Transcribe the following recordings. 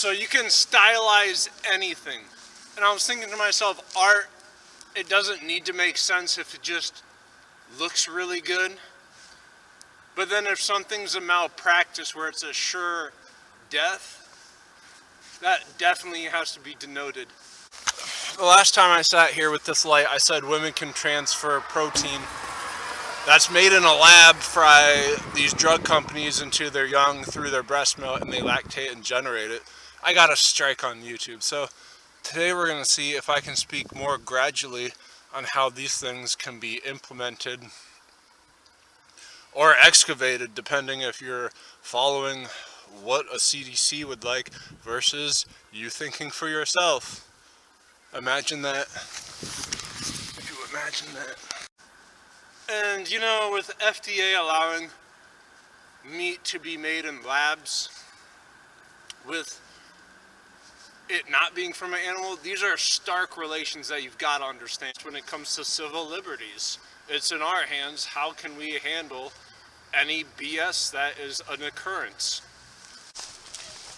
So you can stylize anything. And I was thinking to myself, art, it doesn't need to make sense if it just looks really good. But then if something's a malpractice where it's a sure death, that definitely has to be denoted. The last time I sat here with this light, I said women can transfer protein that's made in a lab by these drug companies into their young through their breast milk, and they lactate and generate it. I got a strike on YouTube. So today we're going to see if I can speak more gradually on how these things can be implemented or excavated, depending if you're following what a CDC would like versus you thinking for yourself. Imagine that. If you imagine that. And you know, with FDA allowing meat to be made in labs, with it not being from an animal, these are stark relations that you've got to understand when it comes to civil liberties. It's in our hands. How can we handle any BS that is an occurrence?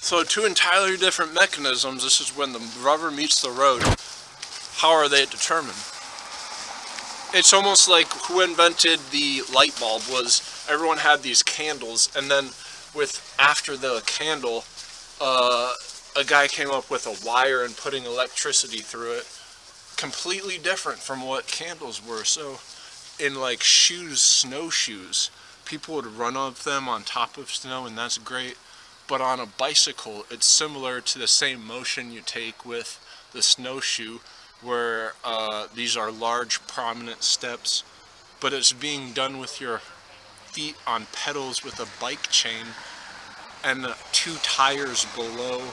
So two entirely different mechanisms. This is when the rubber meets the road. How are they determined? It's almost like who invented the light bulb was everyone had these candles, and then after the candle, a guy came up with a wire and putting electricity through it. Completely different from what candles were. So in like shoes, snowshoes, people would run up them on top of snow, and that's great. But on a bicycle, it's similar to the same motion you take with the snowshoe, where these are large prominent steps, but it's being done with your feet on pedals with a bike chain and two tires below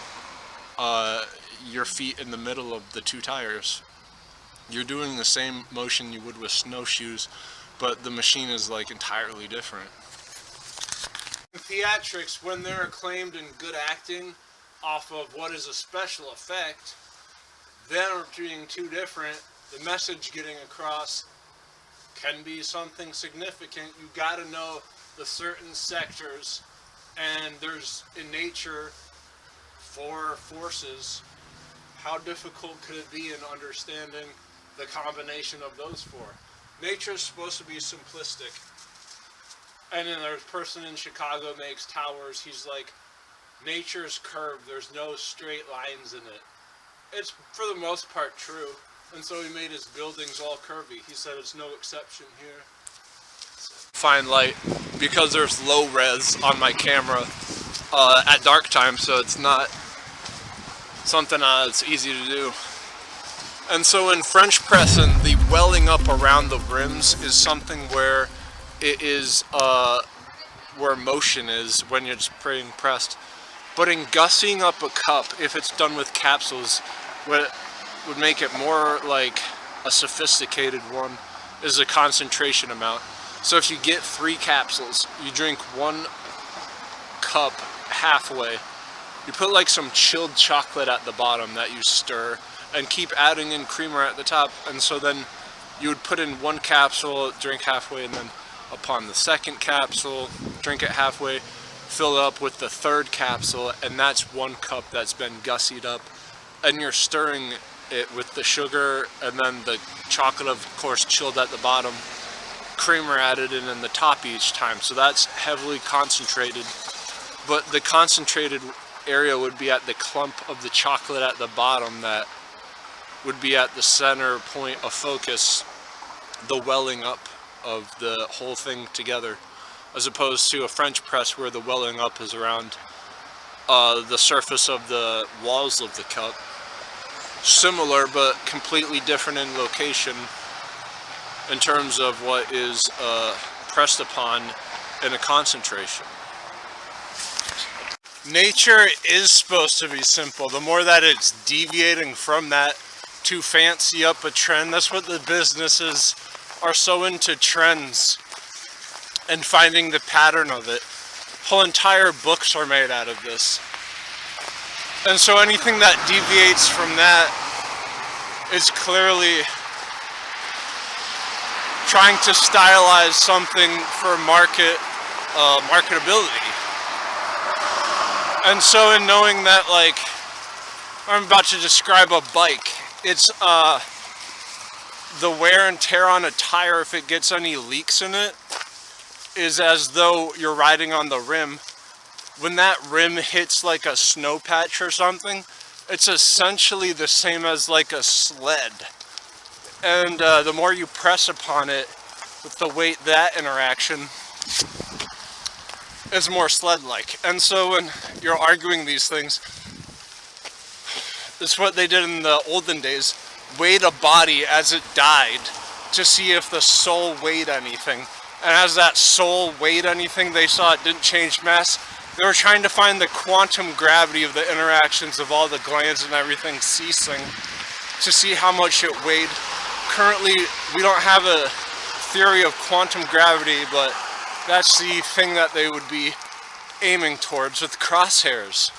your feet in the middle of the two tires. You're doing the same motion you would with snowshoes, but the machine is like entirely different. In theatrics, when they're acclaimed in good acting off of what is a special effect, them being too different, the message getting across can be something significant. You gotta know the certain sectors, and there's in nature 4 forces. How difficult could it be in understanding the combination of those 4? Nature is supposed to be simplistic. And then there's a person in Chicago makes towers. He's like, nature's curved. There's no straight lines in it. It's for the most part true, and so he made his buildings all curvy. He said it's no exception here. Fine light, because there's low res on my camera at dark time, so it's not something that's easy to do. And so in French pressing, the welling up around the rims is something where it is where motion is when you're just being pressed. But in gussying up a cup, if it's done with capsules, what would make it more like a sophisticated one is the concentration amount. So if you get 3 capsules, you drink 1 cup halfway. You put like some chilled chocolate at the bottom that you stir, and keep adding in creamer at the top. And so then you would put in 1 capsule, drink halfway, and then upon the 2nd capsule, drink it halfway, fill it up with the 3rd capsule, and that's 1 cup that's been gussied up. And you're stirring it with the sugar, and then the chocolate, of course, chilled at the bottom, creamer added in the top each time. So that's heavily concentrated. But the concentrated area would be at the clump of the chocolate at the bottom that would be at the center point of focus, the welling up of the whole thing together, as opposed to a French press where the welling up is around the surface of the walls of the cup. Similar, but completely different in location in terms of what is pressed upon in a concentration. Nature is supposed to be simple. The more that it's deviating from that to fancy up a trend, that's what the businesses are so into, trends and finding the pattern of it. Whole entire books are made out of this. And so anything that deviates from that is clearly trying to stylize something for marketability. And so in knowing that, like, I'm about to describe a bike. It's the wear and tear on a tire, if it gets any leaks in it, is as though you're riding on the rim. When that rim hits like a snow patch or something, it's essentially the same as like a sled. And the more you press upon it with the weight, that interaction is more sled-like. And so when you're arguing these things, it's what they did in the olden days. Weighed a body as it died to see if the soul weighed anything. And as that soul weighed anything, they saw it didn't change mass. They were trying to find the quantum gravity of the interactions of all the glands and everything ceasing to see how much it weighed. Currently, we don't have a theory of quantum gravity, but that's the thing that they would be aiming towards with crosshairs.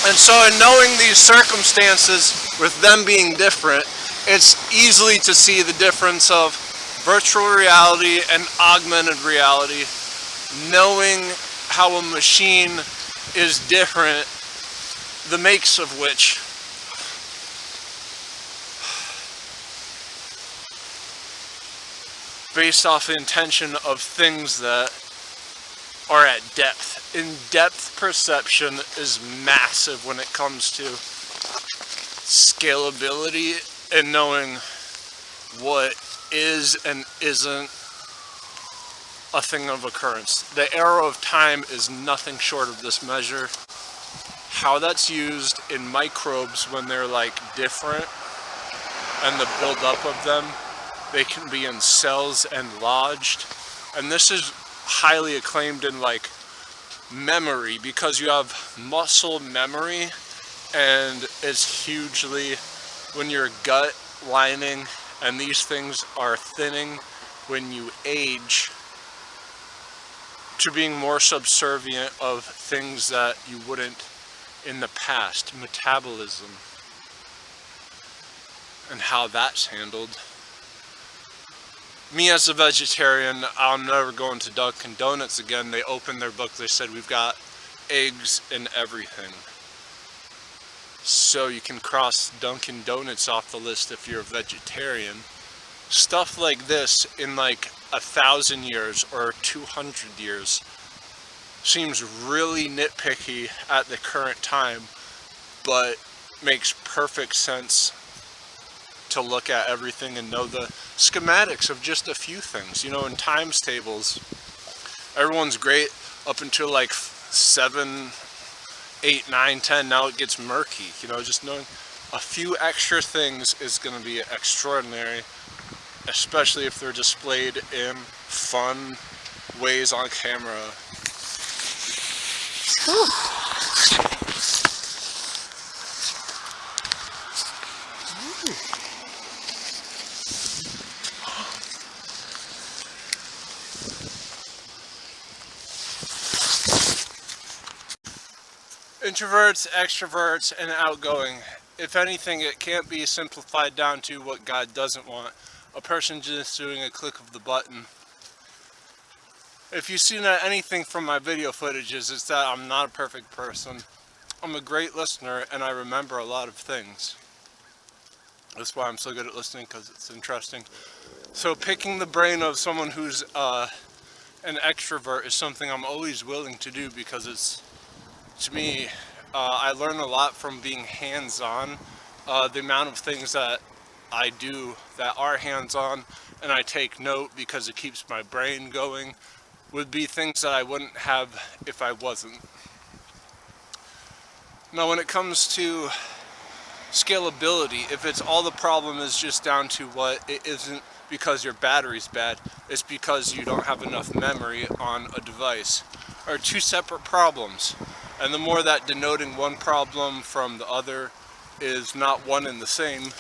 And so in knowing these circumstances, with them being different, it's easily to see the difference of virtual reality and augmented reality. Knowing how a machine is different, the makes of which based off the intention of things that are at depth. In-depth perception is massive when it comes to scalability and knowing what is and isn't a thing of occurrence. The arrow of time is nothing short of this measure. How that's used in microbes when they're like different and the build-up of them, they can be in cells and lodged. And this is highly acclaimed in like memory, because you have muscle memory, and it's hugely when your gut lining and these things are thinning when you age, to being more subservient of things that you wouldn't in the past. Metabolism and how that's handled. Me as a vegetarian, I'm never going to Dunkin' Donuts again. They opened their book, they said we've got eggs in everything. So you can cross Dunkin' Donuts off the list if you're a vegetarian. Stuff like this in like 1,000 years or 200 years seems really nitpicky at the current time, but makes perfect sense to look at everything and know the schematics of just a few things. You know, in times tables, everyone's great up until like 7, 8, 9, 10. Now it gets murky. You know, just knowing a few extra things is going to be extraordinary, especially if they're displayed in fun ways on camera. Introverts, extroverts, and outgoing. If anything, it can't be simplified down to what God doesn't want. A person just doing a click of the button. If you've seen anything from my video footages, it's that I'm not a perfect person. I'm a great listener, and I remember a lot of things. That's why I'm so good at listening, because it's interesting. So picking the brain of someone who's an extrovert is something I'm always willing to do, because it's, to me, I learn a lot from being hands-on. The amount of things that I do that are hands-on and I take note because it keeps my brain going would be things that I wouldn't have if I wasn't. Now when it comes to scalability, if it's all the problem is just down to what it isn't because your battery's bad, it's because you don't have enough memory on a device, are two separate problems. And the more that denoting one problem from the other is not one and the same,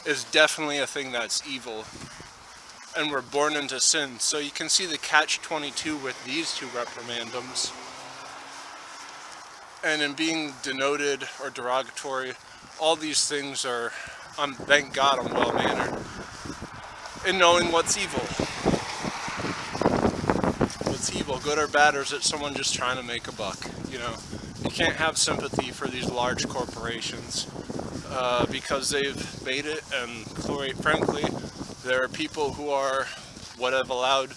is definitely a thing that's evil. And we're born into sin. So you can see the catch-22 with these two reprimandums. And in being denoted or derogatory, all these things are, thank God I'm well-mannered in knowing what's evil. What's evil? evil, good or bad, or is it someone just trying to make a buck? You know, you can't have sympathy for these large corporations because they've made it, and frankly, there are people who are what have allowed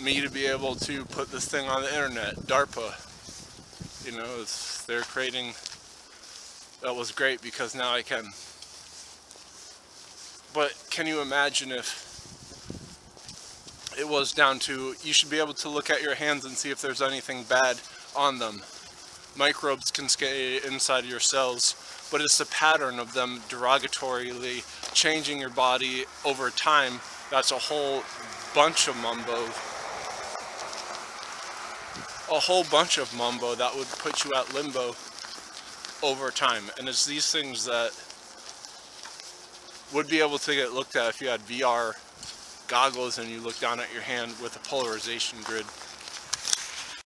me to be able to put this thing on the internet. DARPA, you know, they're creating. That was great because now I can. But can you imagine if it was down to, you should be able to look at your hands and see if there's anything bad on them. Microbes can stay inside of your cells, but it's the pattern of them derogatorily changing your body over time. That's a whole bunch of mumbo. A whole bunch of mumbo that would put you at limbo over time. And it's these things that would be able to get looked at if you had VR goggles and you look down at your hand with a polarization grid.